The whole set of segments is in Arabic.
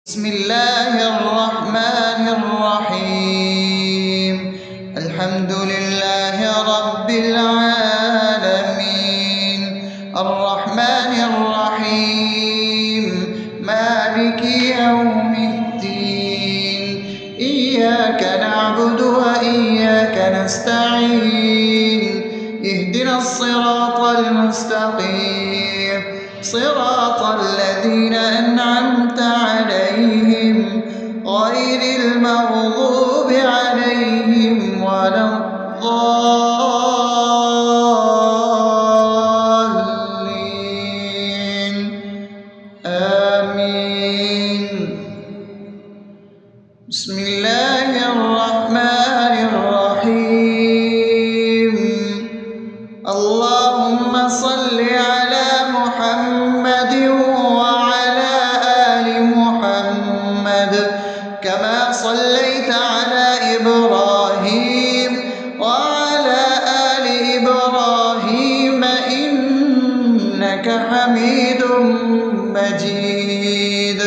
بسم الله الرحمن الرحيم. الحمد لله رب العالمين، الرحمن الرحيم، مالك يوم الدين. إياك نعبد وإياك نستعين، اهدنا الصراط المستقيم، صراط الذين أنعمت عليهم غير المغضوب عليهم ولا الضالين. آمين. بسم الله الرحمن الرحيم. اللهم صل على محمد وعلى آل محمد كما صليت على إبراهيم وعلى آل إبراهيم إنك حميد مجيد.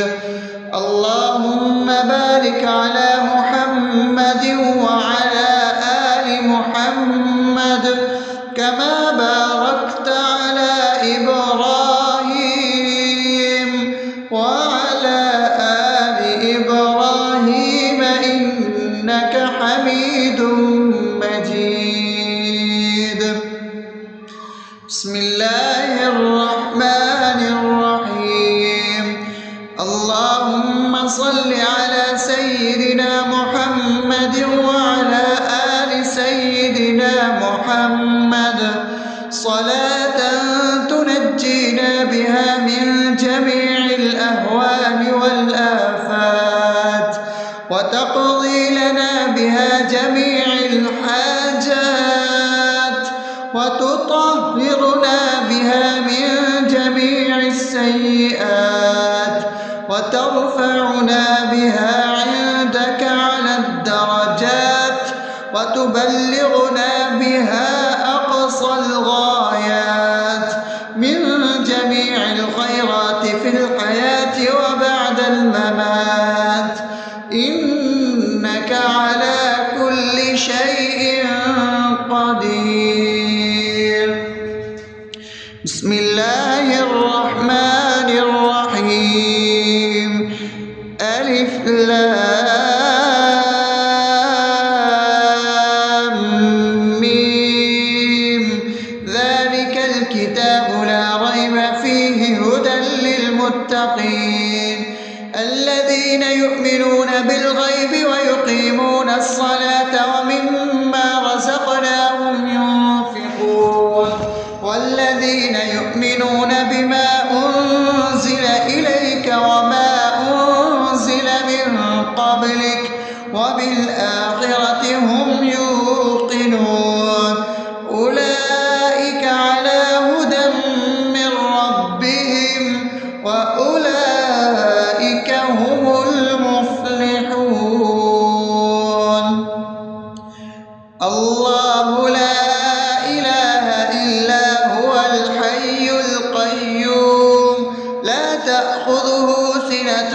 اللهم بارك على محمد وعلى آل محمد كما باركت على إبراهيم وعلى آل إبراهيم إنك حميد مجيد. بسم الله الرحمن الرحيم. اللهم صل على سيدنا محمد وعلى آل سيدنا محمد صلاة تنجينا بها من جميع الأهوال والآفات وتقضي لنا بها جميع الحاجات وتطهرنا بها من جميع السيئات وترفعنا بها عندك على الدرجات وتبلغنا بها أقصى الغايات من جميع الخيرات في الحياة وبعد الممات، إنك على كل شيء قدير. بسم الله الرحمن الرحيم. ألف لام ميم. ذلك الكتاب لا ريب فيه هدى للمتقين الذين يؤمنون بالغيب ويقيمون الصلاة ومما رزقناهم ينفقون والذين يؤمنون بما أنزل إليك وما أنزل من قبلك وبالآخرة هم يوقنون أولئك على هدى من ربهم وأولئك هم المفلحون. الله لا إله إلا هو الحي القيوم لا تأخذه سنة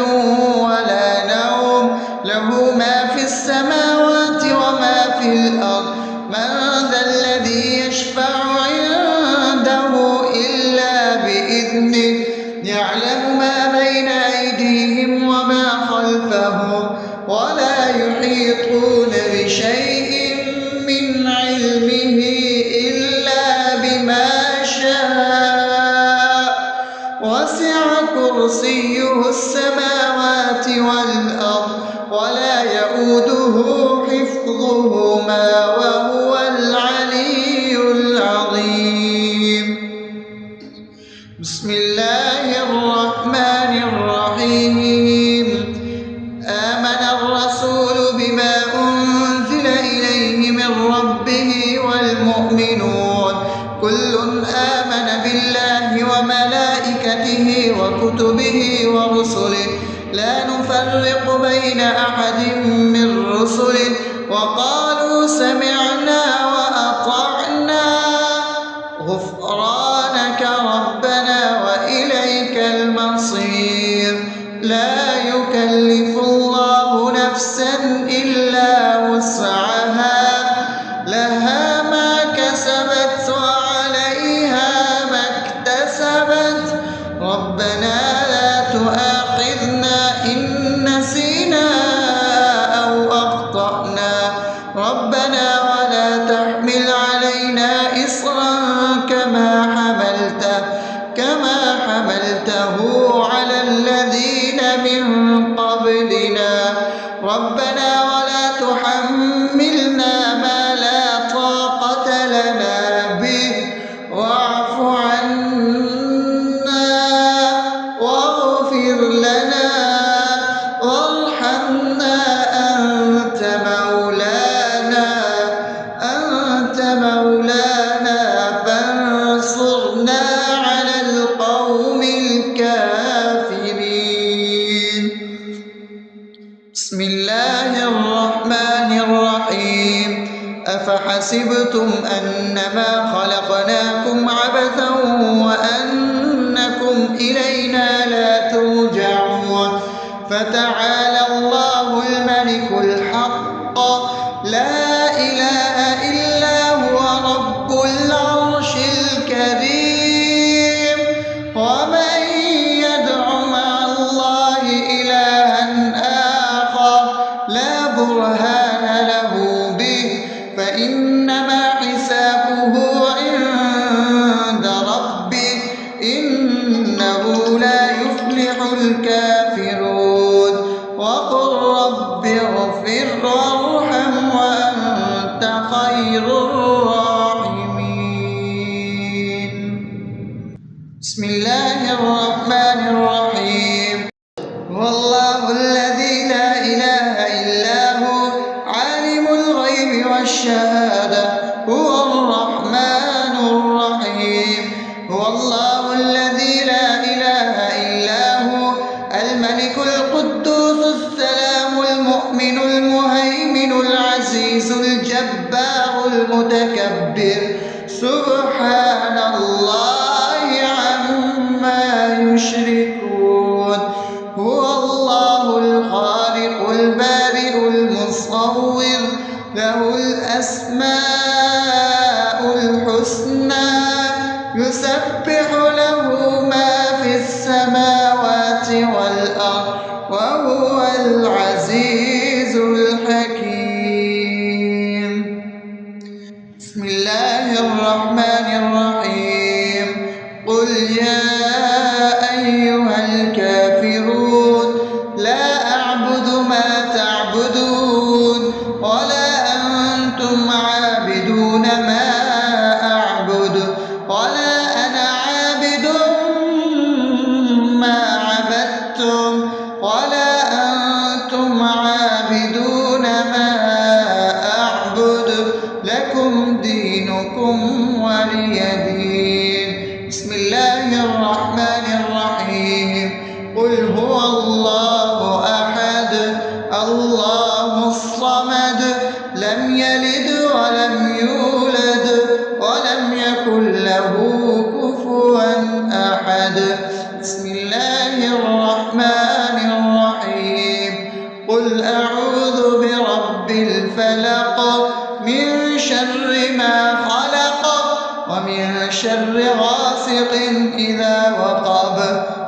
ولا نوم له ما في السماوات وما في الأرض. من ذا الذي يشفع عنده إلا بإذنه يعلم ما بين أيديهم وما خلفهم ولا يحيطون بشيء من علمه إلا بما شاء وسع كرسيه السماوات والأرض ولا يؤوده حفظهما وهو العلي العظيم. بسم الله الرحمن الرحيم. آمن الرسول بما أنزل إليه من ربه والمؤمنون كل آمن بالله وملائكته وكتبه ورسله لا نفرق بين أحد من رسله وقالوا سمعنا وأطعنا غفرانك ربنا وإليك المصير. لا يكلف قبلنا ربنا ولا تحملنا ما لا طاقة لنا به واعف عنا واغفر لنا وارحمنا أنت مولانا فانصرنا على القوم الكافرين. بسم الله الرحمن الرحيم. أفحسبتم أنما خلقناكم عبثا وأنكم إلينا لا ترجعون فتعالى الله الملك الحق لا إله إلا هو رب العرش الكريم. ومن يدع مع الله إلها آخر لا برهان له به فإنما حسابه عند ربه إنه لا يفلح الكافرون. وقل رب اغفر وارحم وأنت خير الراحمين. بسم الله الرحمن الرحيم. هو الله الذي لا إله إلا هو عالم الغيب والشهادة هو الرحمن الرحيم. هو الله الذي لا إله إلا هو الملك القدوس السلام المؤمن المهيمن العزيز الجبار المتكبر سبحان الله عما يشركون. هو الله الخالق البارئ المصور له الأسماء الحسنى يسبح له ما في السماوات والأرض وهو العزيز الحكيم. بسم الله الرحمن الرحيم. قل يا أيها الكافرون لا أعبد ما تعبدون ولا أنتم عابدون ما أعبد ولا أنا عابد ما عبدتم ولا أنتم عابدون ما أعبد لكم دينكم ولي دين. بسم الله الرحمن الرحيم. قل هو الله أحد الله الصمد لم يلد ولم يولد ولم يكن له كفوا أحد. بسم الله الرحمن الرحيم. قل أعوذ برب الفلق من شر ما خلق ومن شر غاسق إذا وقب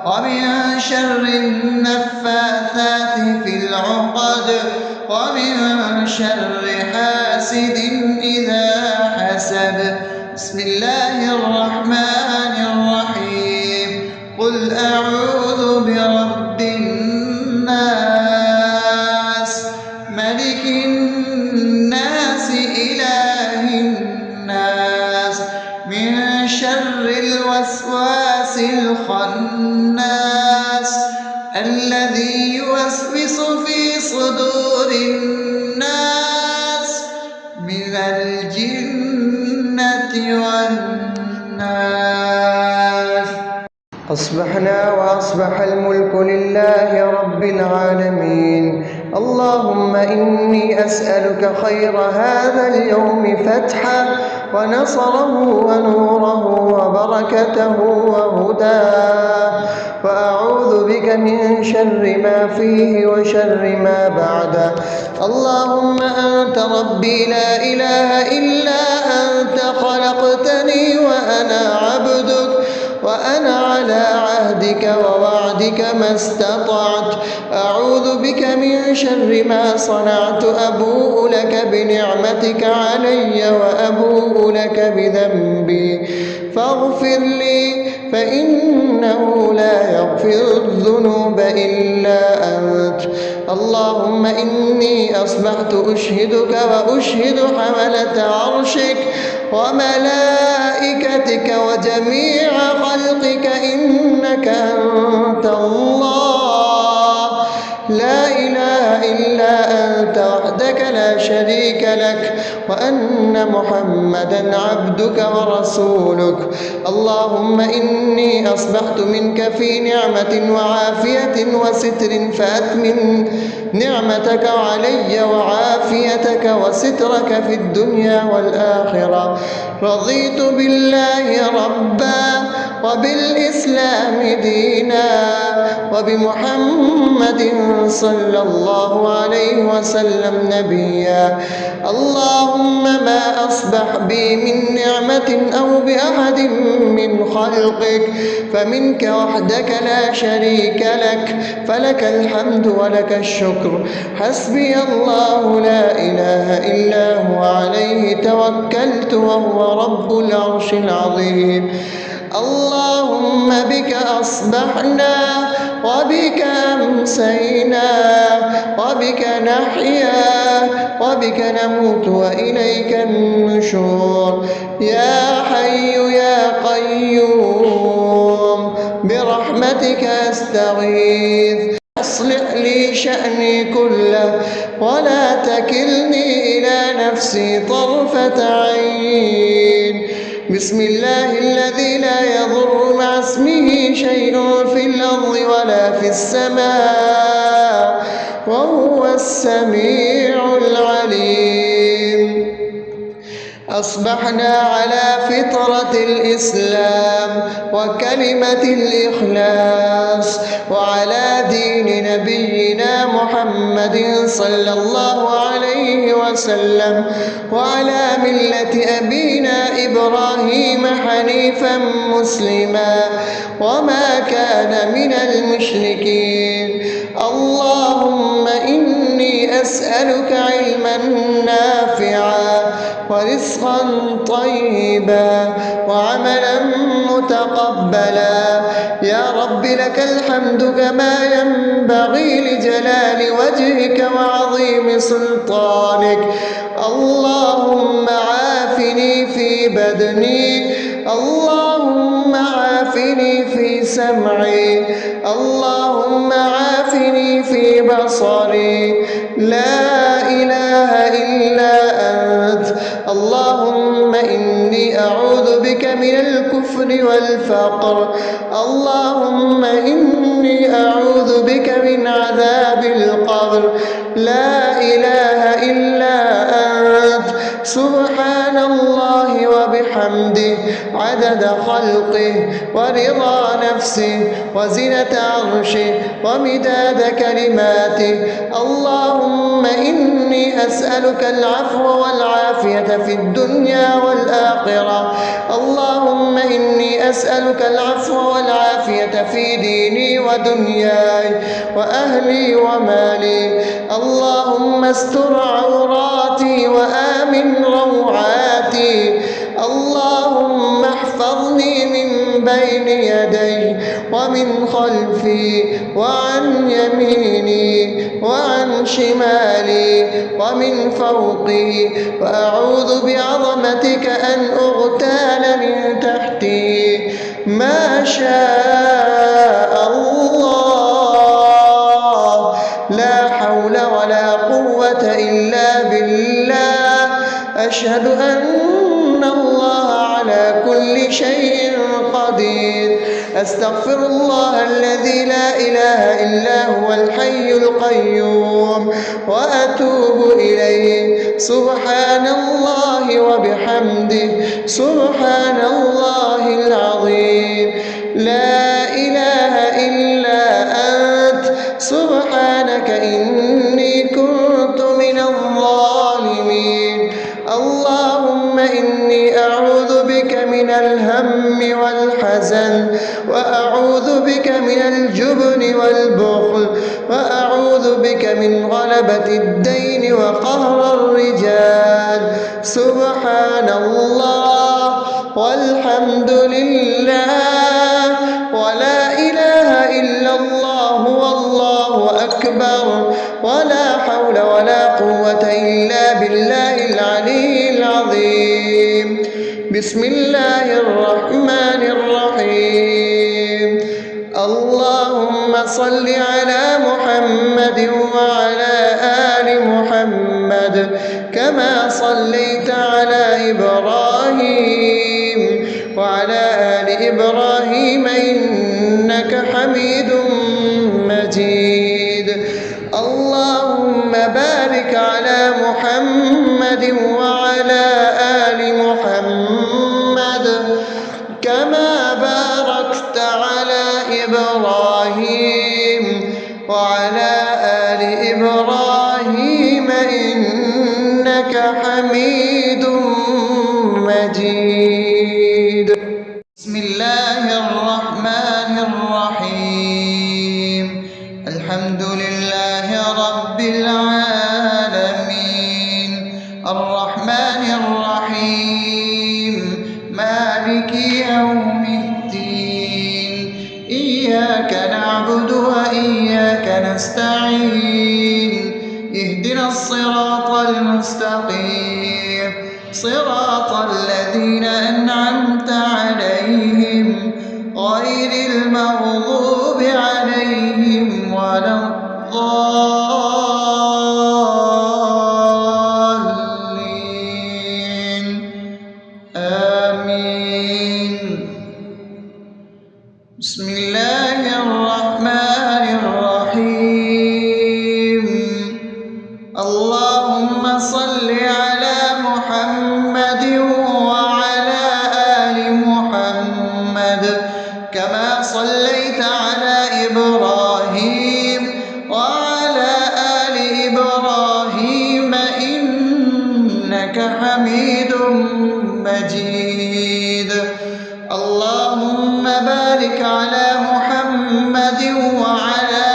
ومن شر النفاثات في العقد ومن شر حاسد إذا حسد. بسم الله الرحمن الرحيم. قل أعوذ برب الناس ملك الناس إله الناس من شر الوسواس الخناس الذي يوسوس في صدور الناس من الجنة والناس. أصبحنا وأصبح الملك لله رب العالمين. اللهم إني أسألك خير هذا اليوم فتحه ونصره ونوره وبركته وهداه وأعوذ بك من شر ما فيه وشر ما بعده. اللهم أنت ربي لا إله إلا أنت خلقتني وأنا عبدك وأنا على عهدك ووعدك ما استطعت. أعوذ بك من شر ما صنعت. أبوء لك بنعمتك علي وأبوء لك بذنبي فاغفر لي فإنه لا يغفر الذنوب إلا أنت. اللهم إني أصبحت أشهدك وأشهد حملة عرشك وملائكتك وجميع خلقك إنك أنت الله لا إله إلا أنت وحدك لا شريك لك وأن محمدا عبدك ورسولك. اللهم إني أصبحت منك في نعمة وعافية وستر فأتمم نعمتك علي وعافيتك وسترك في الدنيا والآخرة. رضيت بالله ربا وبالإسلام دينا وبمحمد صلى الله عليه وسلم نبيا. اللهم ما أصبح بي من نعمة أو بأحد من خلقك فمنك وحدك لا شريك لك فلك الحمد ولك الشكر. حسبي الله لا إله إلا هو عليه توكلت وهو رب العرش العظيم. اللهم بك أصبحنا وبك أمسينا وبك نحيا وبك نموت وإليك النشور. يا حي يا قيوم برحمتك أستغيث أصلح لي شأني كله ولا تكلني إلى نفسي طرفة عين. بسم الله الذي لا يضر مع اسمه شيء في الأرض ولا في السماء وهو السميع العليم. أصبحنا على فطرة الإسلام وكلمة الإخلاص وعلى دين نبينا محمد صلى الله عليه وسلم وعلى ملة أبينا إبراهيم حنيفا مسلما وما كان من المشركين. اللهم إني أسألك علما نافعا ورزقا طيبا وعملا متقبلا. يا رب لك الحمد كما ينبغي لجلال وجهك وعظيم سلطانك. اللهم عافني في بدني اللهم عافني في سمعي اللهم عافني في بصري. لا إله إلا أنت. اللهم إني أعوذ بك من الكفر والفقر. اللهم إني أعوذ بك من عذاب القبر. لا إله إلا أنت. سبحان الله وبحمده عدد خلقه ورضا نفسه وزنة عرشه ومداد كلماته. اللهم إني أسألك العفو والعافية في الدنيا والآخرة. اللهم إني أسألك العفو والعافية في ديني ودنياي وأهلي ومالي. اللهم استر عوراتي وآمن روعاتي. اللهم احفظني من بين يدي ومن خلفي وعن يميني وعن شمالي ومن فوقي وأعوذ بعظمتك أن أغتال من تحتي. ما شاء الله لا حول ولا قوة إلا بالله. أشهد أن الله على كل شيء قدير. أستغفر الله الذي لا إله إلا هو الحي القيوم وأتوب إليه. سبحان الله وبحمده سبحان الله العظيم. لا إله إلا أنت. سبحانك إني كنت من الظالمين. اللهم إني أعوذ بك من الهم والحزن وأعوذ بك من الجبن والبخل وأعوذ بك من غلبة الدين وقهر الرجال. سبحان الله والحمد لله ولا إله إلا الله والله أكبر. ولا حول ولا قوة إلا بالله العلي العظيم. بسم الله الرحمن الرحيم. اللهم صل على محمد وعلى آل محمد كما صليت على إبراهيم وعلى آل إبراهيم إنك حميد مجيد. اللهم بارك على محمد وعلى آل محمد كما باركت على إبراهيم وعلى آل إبراهيم إنك حميد مجيد. بسم الله الرحمن الرحيم. الحمد لله رب العالمين الرحمن الرحيم مالك يوم الدين. إياك نعبد وإياك نستعين. اهدنا الصراط المستقيم صراط الذين أنعمت عليهم غير المغضوب عليهم ولا الضالين. آمين. بسم الله الرحمن الرحيم. اللهم صل على محمد وعلى آل محمد كما صليت على إبراهيم وعلى آل إبراهيم إنك حميد مجيد. اللهم بارك على محمد وعلى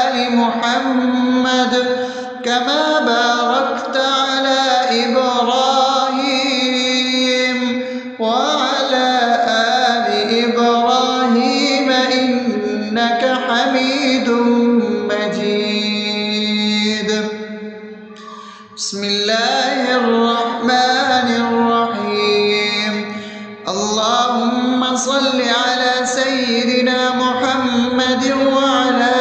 آل محمد كما باركت على إبراهيم وعلى آل إبراهيم إنك حميد مجيد. بسم الله الرحمن الرحيم. اللهم صل على سيدنا محمد وعلى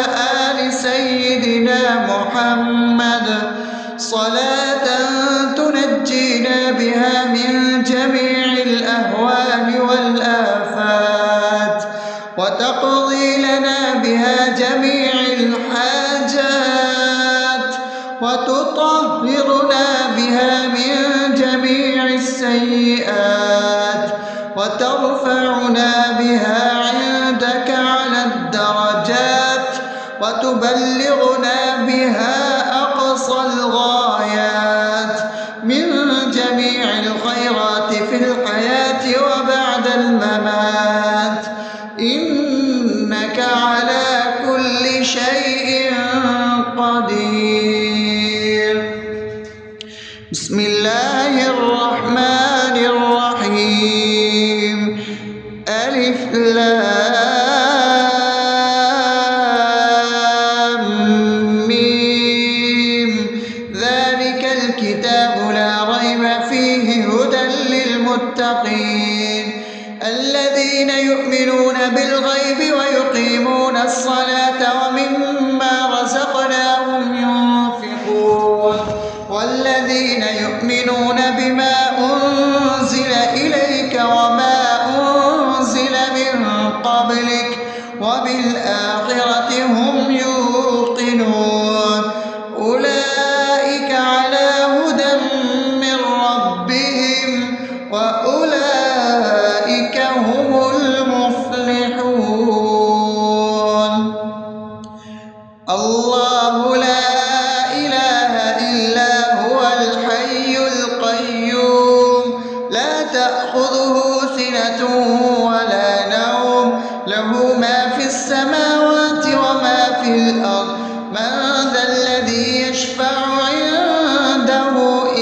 آل سيدنا محمد صلاة تنجينا بها من جميع الأهوال والآفات وتقضي لنا بها جميع الحاجات وتطهرنا بها من جميع السيئات وترفعنا بها عندك على الدرجات وتبلغنا بها أقصى الغايات من جميع الخيرات في الحياة وبعد الممات إنك على كل شيء قدير. بسم الله الرحمن الرحيم. ألف لام ميم. ذلك الكتاب لا ريب فيه هدى للمتقين الذين يؤمنون بالغيب ويقيمون الصلاة ومما رزقناهم ينفقون والذين يؤمنون بما أنزل إليك وما أنزل من قبلك وبالآخرة هم يوقنون أولئك على هدى من ربهم وأولئك هم المفلحون. الله لا إله إلا هو الحي القيوم لا تأخذه سنة ولا نوم له ما في السماوات وما في الأرض. من ذا الذي يشفع عنده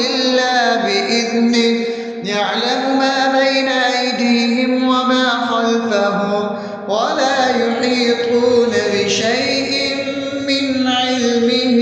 إلا بإذنه يعلم ما بين أيديهم وما خلفهم ولا يحيطون بشيء من علمه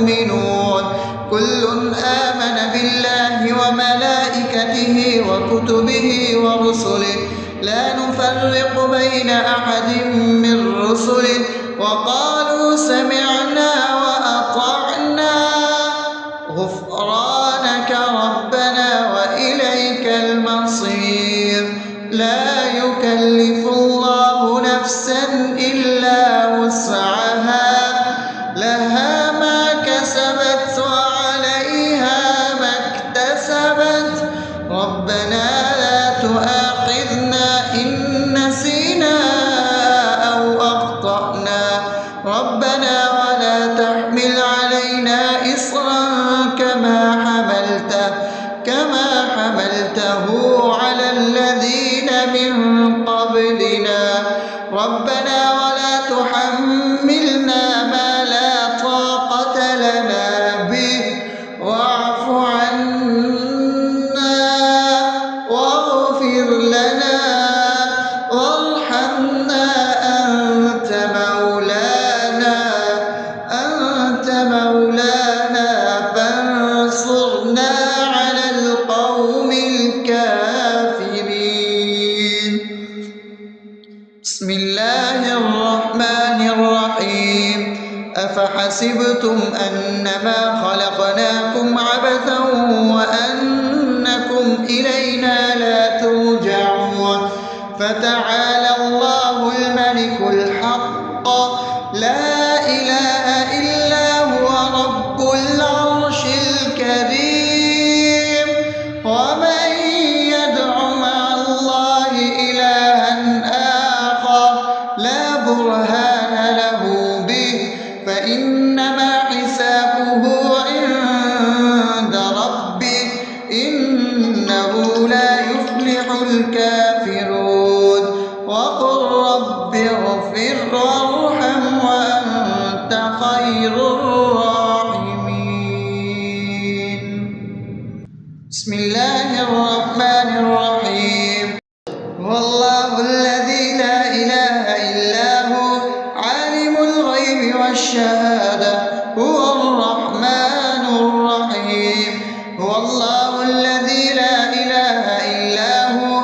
المؤمنون كل آمن بالله وملائكته وكتبه ورسله لا نفرق بين أحد من رسله وقالوا سمعنا وأطعنا غفرانك ربنا وإليك المصير لا يكلف الله نفسا إلا وسعها لها ما كسبت وعليها ما اكتسبت ربنا لا تؤاخذنا إن نسينا أو أخطأنا ربنا ولا تحمل علينا إصرا كما حملته على الذين من قبلنا ربنا ولا تحملنا ما لا طاقة لنا به واعف عنا واغفر لنا وارحمنا أنت مولانا فانصرنا على القوم الكافرين. بسم الله الرحمن الرحيم أفحسبتم أنما خلقناكم عبثا وأنكم إلينا لا ترجعون فتعالى الله الملك الحق لا إله إلا هو رب العرش الكريم ومن يدع مع الله إلها آخر لا برهان له به فإنما حسابه عند ربه إنه لا يفلح الكافرون وقل رب اغفر وارحم وأنت خير الراحمين. بسم الله الرحمن الرحيم هو الله الذي لا إله إلا هو عالم الغيب والشهادة هو الرحمن الرحيم هو الله الذي لا إله إلا هو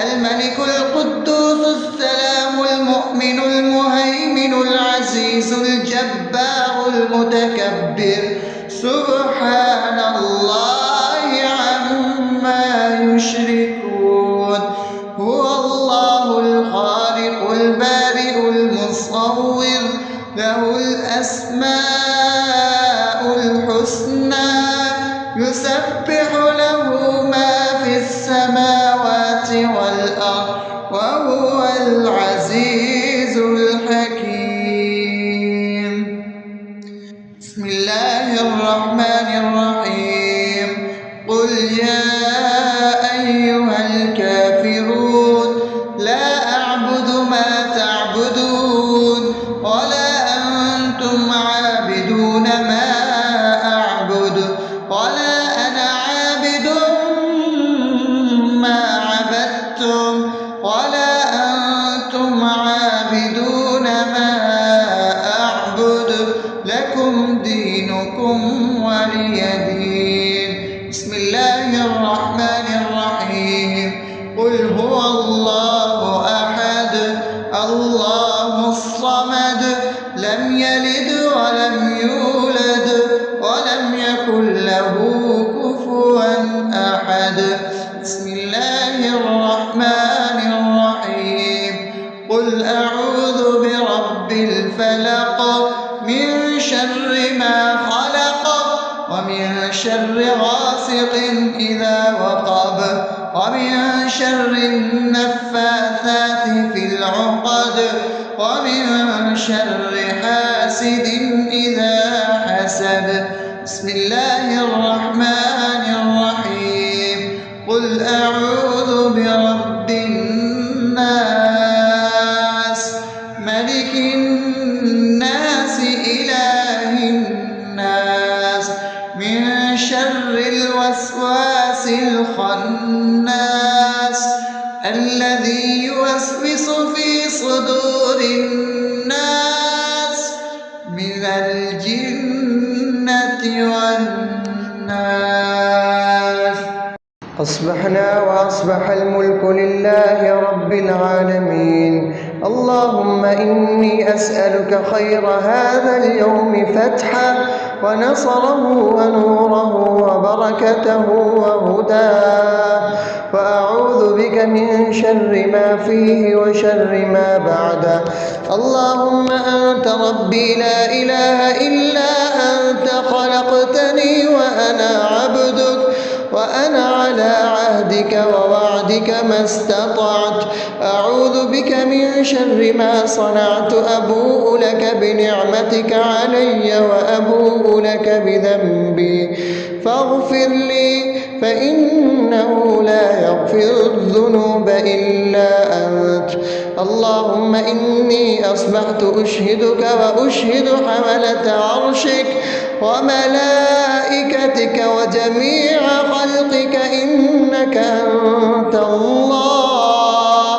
الملك القدوس السلام المؤمن المهيمن العزيز الجبار المتكبر سبحان الله عما يشركون هو الله الخالق البارئ المصور له الأسماء الحسنى يسبح له ما في السماوات والأرض وهو العزيز الحكيم. بسم الله الرحمن الرحيم قل يا أيها الكافرون لا أعبد ما تعبدون ولا أنتم عابدون ما أعبد ولا أنا عابد ما عبدتم ولا أنتم عابدون ما أعبد لكم دينكم ولي دين. بسم الله الرحمن الرحيم قل هو الله أحد الله الصمد لم يلد ولم يولد ولم يكن له كفوا أحد. بسم الله الرحمن الرحيم قل أعوذ برب الفلق من شر ما خلق ومن شر غاسق إذا وقب ومن شر النفاثات في العقد ومن شر حاسد إذا حسد. بسم الله الرحمن الرحيم قل أعوذ برب الناس ملك الناس إله الناس من شر الوسواس الخناس الذي يوسوس في صدور الناس من الجنة والناس. أصبحنا وأصبح الملك لله رب العالمين. اللهم إني أسألك خير هذا اليوم فتحه ونصره ونوره وبركته وهداه، وأعوذ بك من شر ما فيه وشر ما بعده. اللهم أنت ربي لا إله إلا أنت، خلقتني وأنا عبدك، وأنا على عهدك ووعدك ما استطعت. أعوذ بك من شر ما صنعت، أبوء لك بنعمتك علي وأبوء لك بذنبي، فاغفر لي فإنه لا يغفر الذنوب إلا أنت. اللهم إني أصبحت أشهدك وأشهد حملة عرشك وملائكتك وجميع خلقك إنك أنت الله،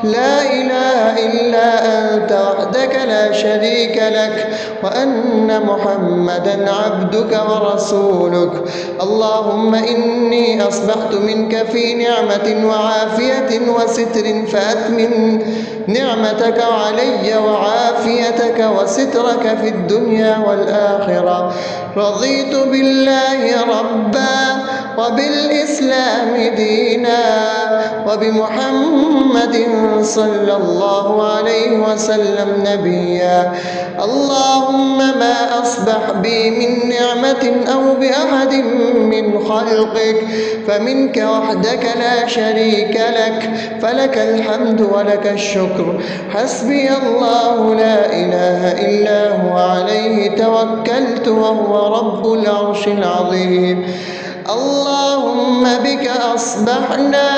لا إله إلا أنت وحدك لا شريك لك، وأن محمدا عبدك ورسولك. اللهم إني أصبحت منك في نعمة وعافية وستر، فأتمم نعمتك علي وعافيتك وسترك في الدنيا والآخرة. رضيت بالله ربا وبالإسلام دينا وبمحمد صلى الله عليه وسلم نبيا. اللهم ما أصبح بي من نعمة أو بأحد من خلقك فمنك وحدك لا شريك لك، فلك الحمد ولك الشكر. حسبي الله لا إله إلا هو، عليه توكلت وهو رب العرش العظيم. اللهم بك أصبحنا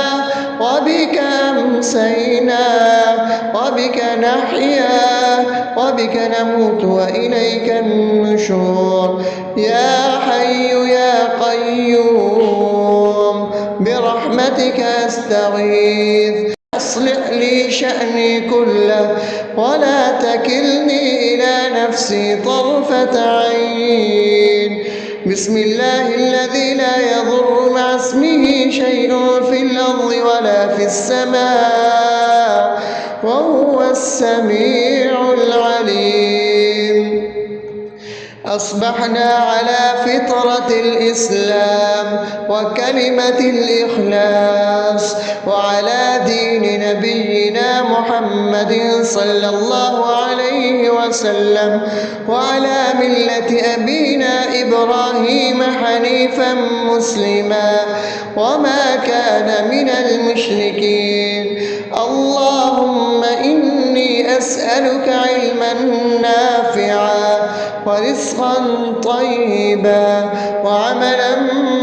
وبك أمسينا وبك نحيا وبك نموت وإليك النشور. يا حي يا قيوم برحمتك أستغيث، أصلح لي شأني كله ولا تكلني إلى نفسي طرفة عين. بسم الله الذي لا يضر مع اسمه شيء في الأرض ولا في السماء وهو السميع العليم. أصبحنا على فطرة الإسلام وكلمة الإخلاص وعلى دين نبينا محمد صلى الله عليه وسلم وعلى ملة أبينا إبراهيم حنيفا مسلما وما كان من المشركين. اللهم إني أسألك علما نافعا ورزقا طيبا وعملا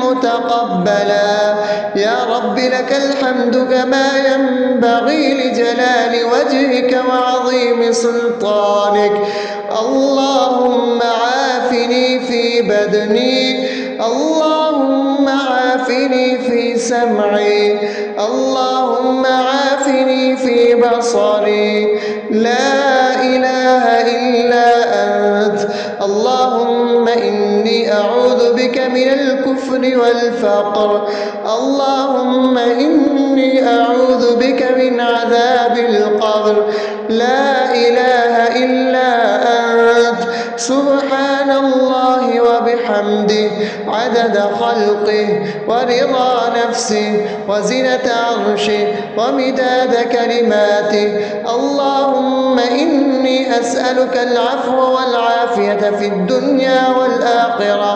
متقبلا. يا رب لك الحمد كما ينبغي لجلال وجهك وعظيم سلطانك. اللهم عافني في بدني، اللهم عافني في سمعي، اللهم عافني في بصري. لا إله إلا أنت. اللهم إني أعوذ بك من الكفر والفقر. اللهم إني أعوذ بك من عذاب القبر. لا إله إلا أنت. سبحان الله وبحمده عدد خلقه ورضا نفسه وزنة عرشه ومداد كلماته. اللهم إني أسألك العفو والعافية في الدنيا والآخرة.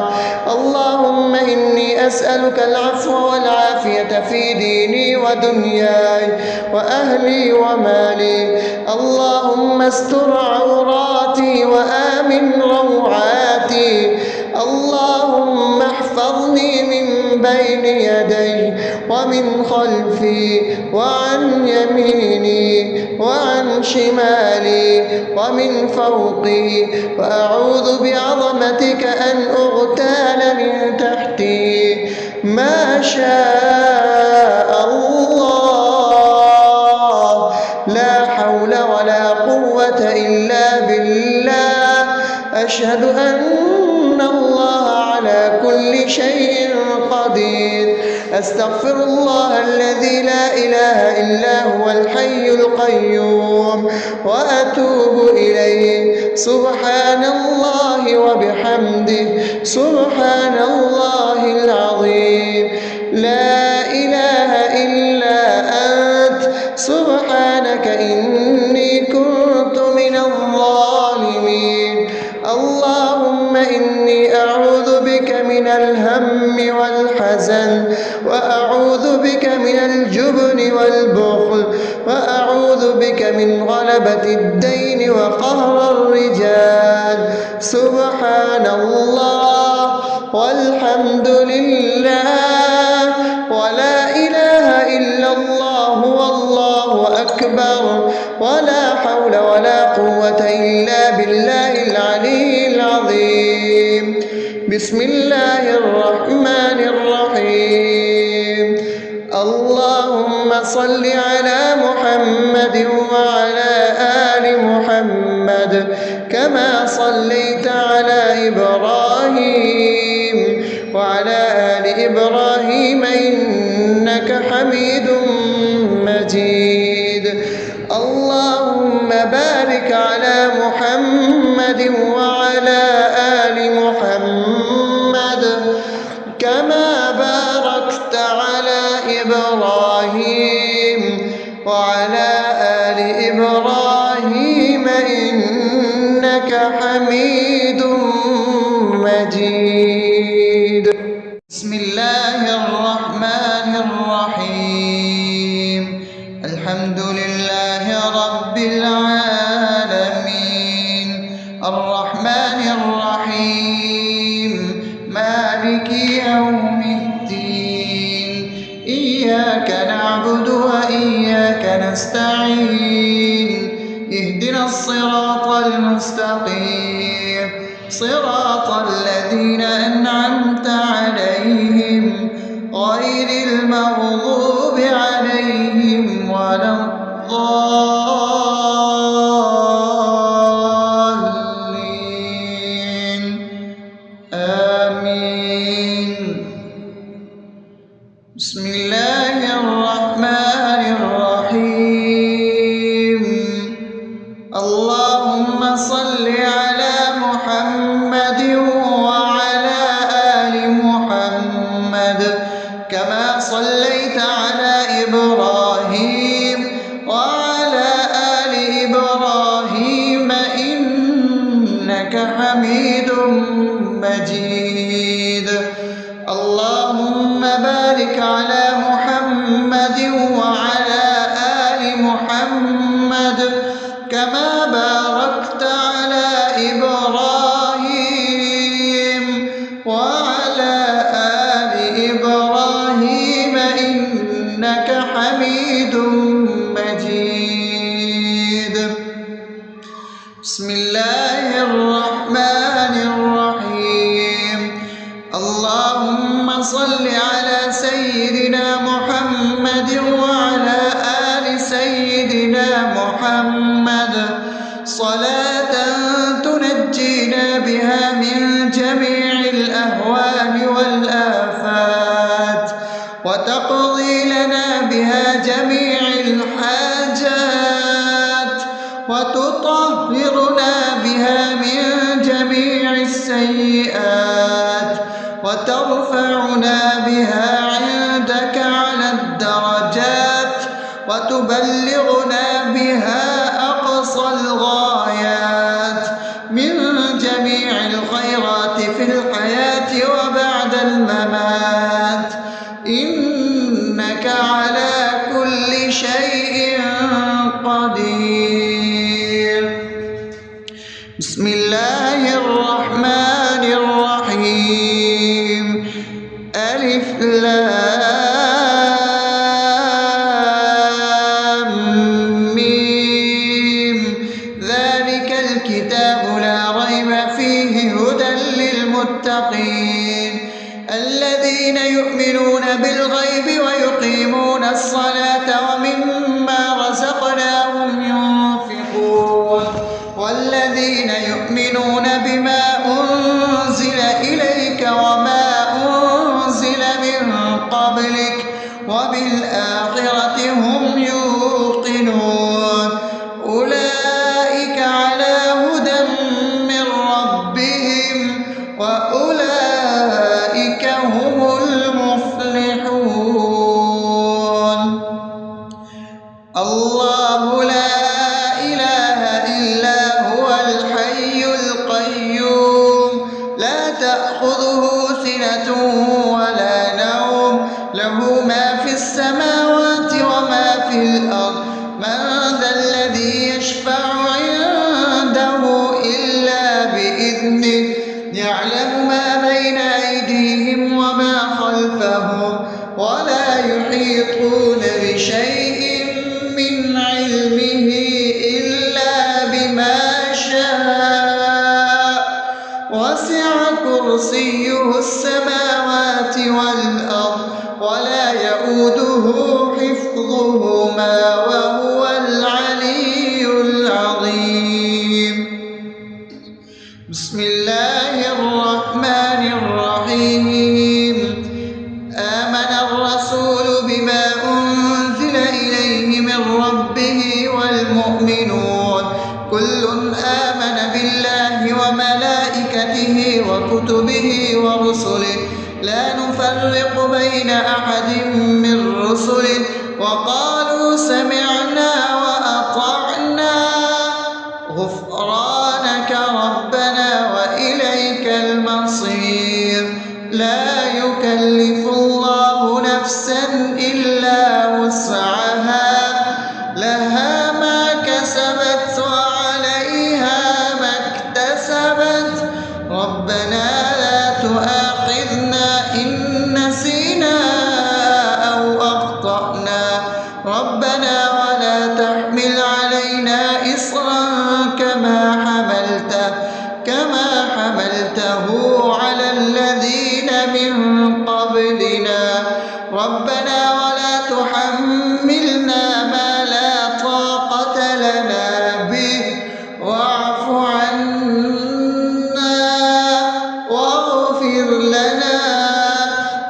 اللهم إني أسألك العفو والعافية في ديني ودنياي وأهلي ومالي. اللهم استر عوراتي وآمن روعاتي. اللهم احفظني من بين يدي ومن خلفي وعن يميني وعن شمالي ومن فوقي، وأعوذ بعظمتك أن أغتال من تحتي. ما شاء الله، لا حول ولا قوة إلا بالله. أشهد أن الله كل شيء قدير. أستغفر الله الذي لا إله إلا هو الحي القيوم وأتوب إليه. سبحان الله وبحمده سبحان الله العظيم. لا إله إلا أنت سبحانك إني كنت من الظالمين. اللهم إني أعوذ بك من الهم والحزن، وأعوذ بك من الجبن والبخل، وأعوذ بك من غلبة الدين وقهر الرجال. سبحان الله والحمد لله ولا إله إلا الله والله أكبر ولا حول ولا قوة إلا بالله العلي العظيم. بسم الله الرحمن الرحيم. اللهم صل على محمد وعلى آل محمد كما صليت على إبراهيم وعلى آل إبراهيم إنك حميد مجيد. اللهم بارك على محمد وعلى آل محمد كما باركت على إبراهيم وعلى آل إبراهيم إنك حميد مجيد. بسم الله الرحمن الرحيم. الحمد لله رب العالمين الرحمن الرحيم مالك يوم الدين. إياك نعبد وإياك نستعين. اهدنا الصراط المستقيم صراط الذين أنعمت عليهم غير المغضوب عليهم ولا الضالين. آمين. بسم الله الرحمن الرحيم. اللهم صل على محمد وعلى آل محمد كما صليت على إبراهيم وعلى آل إبراهيم إنك حميد مجيد. اللهم بارك على محمد وعلى آل محمد كما باركت على إبراهيم وعلى آل إبراهيم إنك حميد مجيد. بسم الله الرحمن الرحيم. اللهم صل على سيدنا محمد وعلى آل سيدنا محمد صلاة تنجينا بها من جميع الأهوال والآفات وتقضي لنا بها جميع الحاجات وتطهرنا بها من جميع السيئات وترفعنا بها عندك على الدرجات وتبلغنا بها أقصى الغايات من جميع الخيرات في الحياة وبعد الممات. إنك على كل شيء قدير. بسم الله الرحمن الرحيم. ألف لام ميم. ذلك الكتاب لا ريب فيه هدى للمتقين الذين يؤمنون بالغيب ويقيمون الصلاة ومما رزقناهم ينفقون والذين يؤمنون بما أنزل إليك وما أولئك هم المفلحون. الله لا إله إلا هو الحي القيوم لا تأخذه سنة ولا نوم له ما في السماوات وما في الأرض من ذا الذي يشفع عنده إلا بإذنه يعلم ما بين أيديهم وما خلفهم ولا يحيطون بشيء من علمه إلا بما شاء وسع كرسيه السماوات والأرض ولا يئوده حفظهما وهو العلي العظيم. بسم الله الرحمن الرحيم. آمن الرسول بما أنزل إليه من ربه والمؤمنون كل آمن بالله وملائكته وكتبه ورسله لا نفرق بين أحد من رسله وقالوا سمعنا وأطعنا غفرانك ربنا وإليك المصير. لا يكلف الله نفسا إلا وسعها لها ما كسبت وعليها ما اكتسبت ربنا لا تؤاخذنا إن نسينا أو أخطأنا ربنا ولا تحمل علينا إصرا كما حملته على الذين من قبلنا ربنا ولا تحملنا ما لا طاقة لنا به واعف عنا واغفر لنا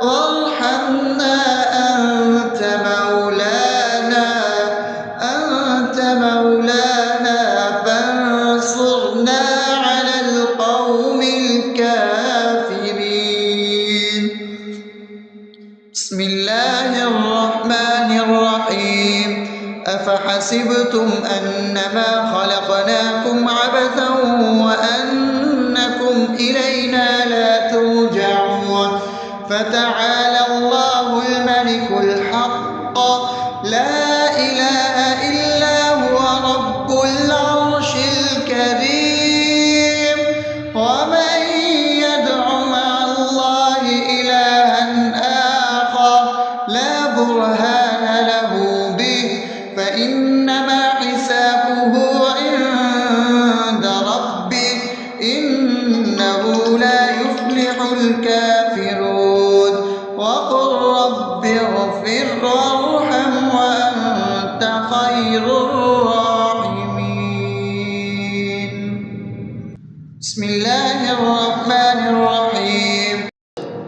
وارحمنا أنت مولانا فانصرنا على القوم الكافرين. بسم الله الرحمن الرحيم. أفحسبتم أنما خلقناكم عبثا وأنكم إلينا لا ترجعون فتعالى الله الملك الحق لا إله إلا هو رب العرش الكريم. ومن يدع مع الله إلها آخر لا برهان له به فإنما حسابه عند ربه إنه لا يفلح الكافرون. وقل رب اغفر وارحم وأنت خير الراحمين. بسم الله الرحمن الرحيم.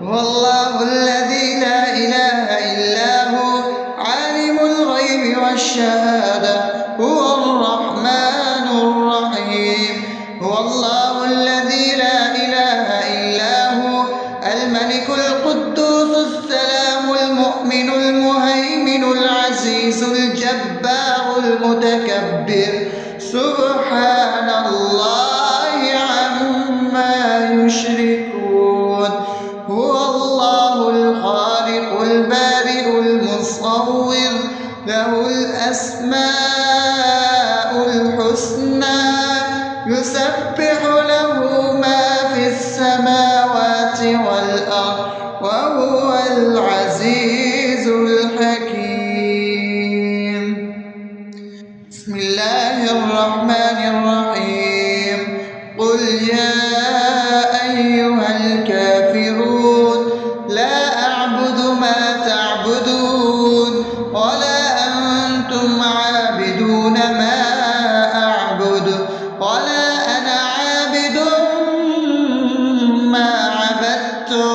هو الله الذي لا إله إلا هو عالم الغيب والشهادة هو الرحمن الرحيم. هو الله الذي لا إله إلا هو الملك القدوس السلام المؤمن المهيمن العزيز الجبار المتكبر سبحان الله عما يشركون. هو الله الخالق البارئ المصور له الأسماء الحسنى يسبح له ما في السماوات والأرض وهو العزيز الحكيم. بسم الله الرحمن الرحيم. قل يا أيها الكافرون لا أعبد ما تعبدون ولا أنتم عابدون ما أعبد ولا أنا عابد ما عبدتم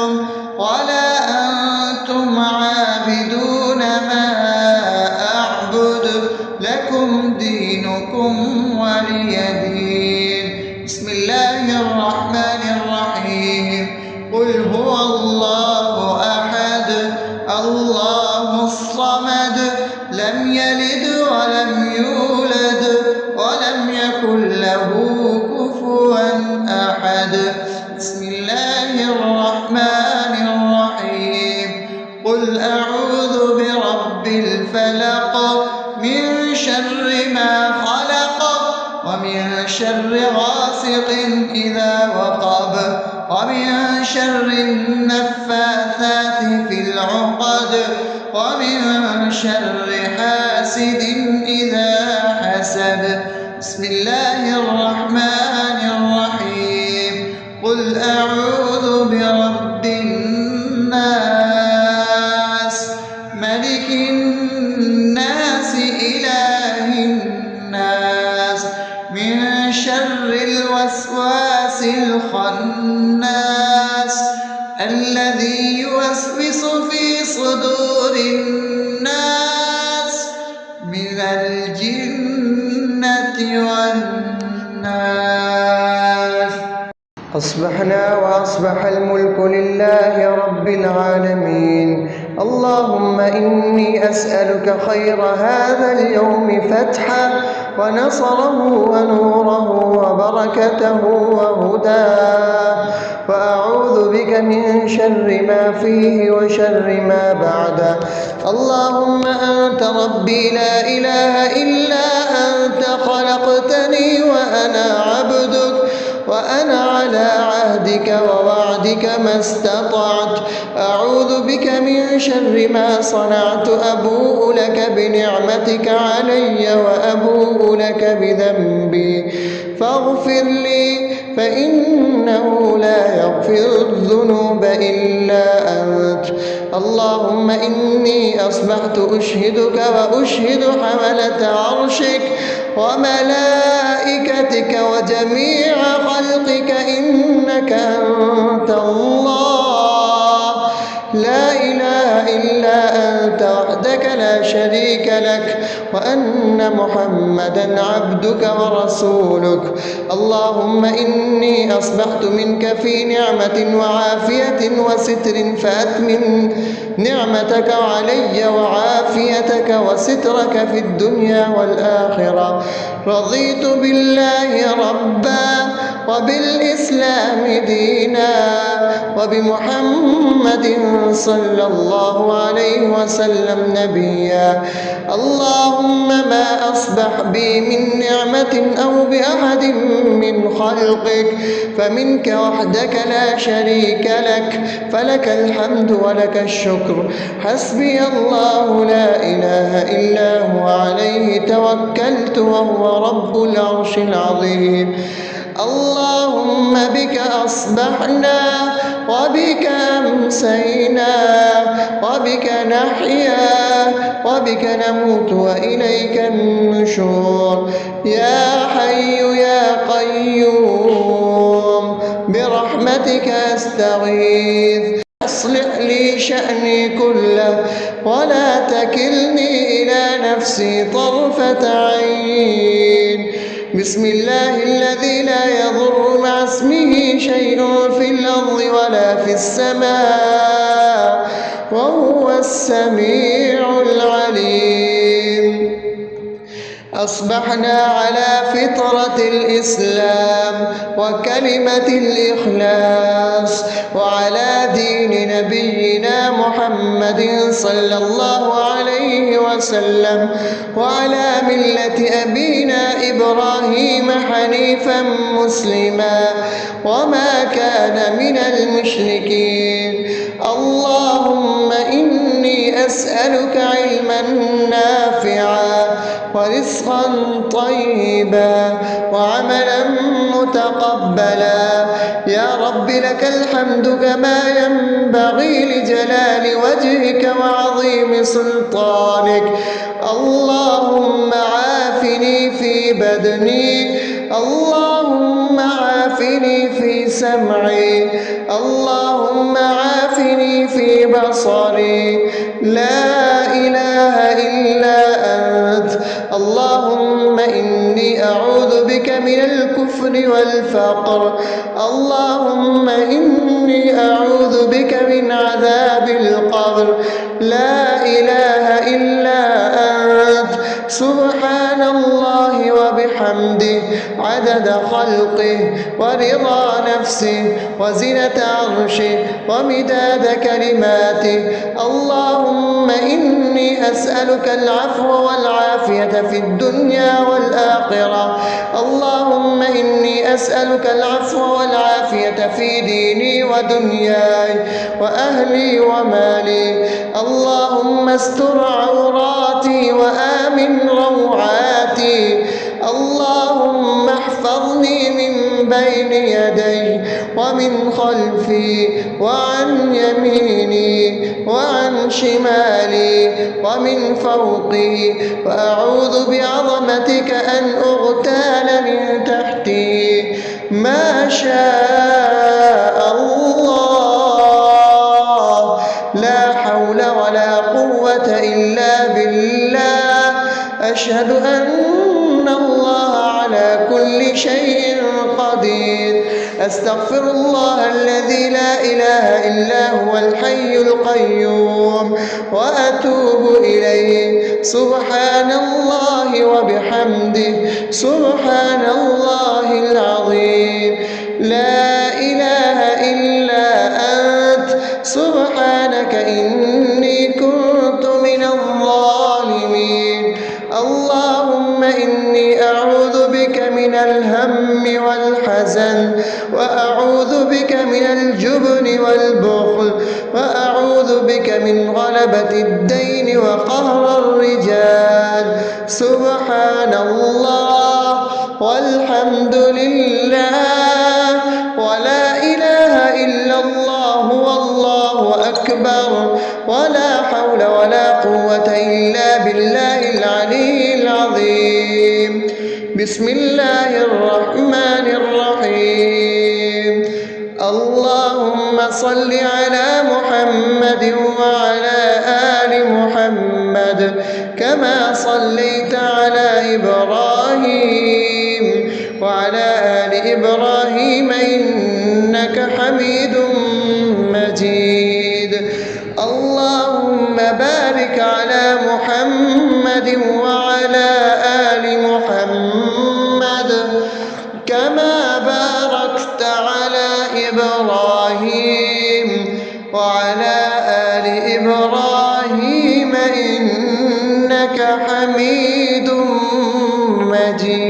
قل أعوذ برب الفلق من شر ما خلق ومن شر غاسق إذا وقب ومن شر النفاثات في العقد ومن شر حاسد إذا حسد. بسم الله الرحمن الرحيم. قل أعوذ برب الناس ملك الناس إله الناس من شر الوسواس الخناس الذي يوسوس في صدور الناس من الجنة والناس. أصبحنا وأصبح الملك لله رب العالمين. اللهم إني أسألك خير هذا اليوم فتحه ونصره ونوره وبركته وهداه، وأعوذ بك من شر ما فيه وشر ما بعده. اللهم أنت ربي لا إله إلا أنت، خلقتني وأنا عبدك وأنا على عهدك ووعدك ما استطعت. أعوذ بك من شر ما صنعت، أبوء لك بنعمتك علي وأبوء لك بذنبي فاغفر لي، فإنه لا يغفر الذنوب إلا أنت. اللهم إني أصبحت أشهدك وأشهد حملة عرشك وملائكتك وجميع خلقك إنك أنت الله لا إله إلا أنت وحدك لا شريك لك، وأن محمدا عبدك ورسولك. اللهم إني أصبحت منك في نعمة وعافية وستر، فأتمم نعمتك علي وعافيتك وسترك في الدنيا والآخرة. رضيت بالله ربا وبالإسلام دينا وبمحمد صلى الله عليه وسلم نبيا. اللهم ما أصبح بي من نعمة أو بأحد من خلقك فمنك وحدك لا شريك لك، فلك الحمد ولك الشكر. حسبي الله لا إله إلا هو عليه توكلت وهو رب العرش العظيم. اللهم بك أصبحنا وبك أمسينا وبك نحيا وبك نموت وإليك النشور. يا حي يا قيوم برحمتك أستغيث، أصلح لي شأني كله ولا تكلني إلى نفسي طرفة عين. بسم الله الذي لا يضر مع اسمه شيء في الأرض ولا في السماء وهو السميع العليم. أصبحنا على فطرة الإسلام وكلمة الإخلاص وعلى دين نبينا محمد صلى الله عليه وسلم وعلى ملة أبينا إبراهيم حنيفا مسلما وما كان من المشركين. اللهم إني أسألك علما نافعا ورزقا طيبا وعملا متقبلا. يا رب لك الحمد كما ينبغي لجلال وجهك وعظيم سلطانك. اللهم عافني في بدني، اللهم عافني في سمعي، اللهم عافني في بصري. لا إله إلا أنت. اللهم إني أعوذ بك من الكفر والفقر. اللهم إني أعوذ بك من عذاب القبر. لا إله إلا أنت. سبحان الله وبحمده عدد عدد خلقه ورضا نفسه وزنة عرشه ومداد كلماته. اللهم إني أسألك العفو والعافية في الدنيا والآخرة. اللهم إني أسألك العفو والعافية في ديني ودنياي وأهلي ومالي. اللهم استر عوراتي وآمن روعاتي. اللهم احفظني من بين يدي ومن خلفي وعن يميني وعن شمالي ومن فوقي، وأعوذ بعظمتك أن أغتال من تحتي. ما شاء الله، لا حول ولا قوة إلا بالله. أشهد أن الله على كل شيء قدير. أستغفر الله الذي لا إله إلا هو الحي القيوم وأتوب إليه. سبحان الله وبحمده، سبحان الله العظيم. لا إله إلا أنت، سبحانك إني كنت من الظالمين. اللهم إني أعوذ بك من الهم والحزن، وأعوذ بك من الجبن والبخل، وأعوذ بك من غلبة الدين وقهر الرجال. سبحان الله والحمد لله ولا إله إلا الله والله أكبر، ولا حول ولا قوة إلا بالله العلي العظيم. بسم الله الرحمن الرحيم. اللهم صل على محمد وعلى آل محمد كما صليت على إبراهيم وعلى آل إبراهيم إنك حميد مجيد. اللهم بارك على محمد وعلى آل محمد كما باركت على إبراهيم وعلى آل إبراهيم إنك حميد مجيد.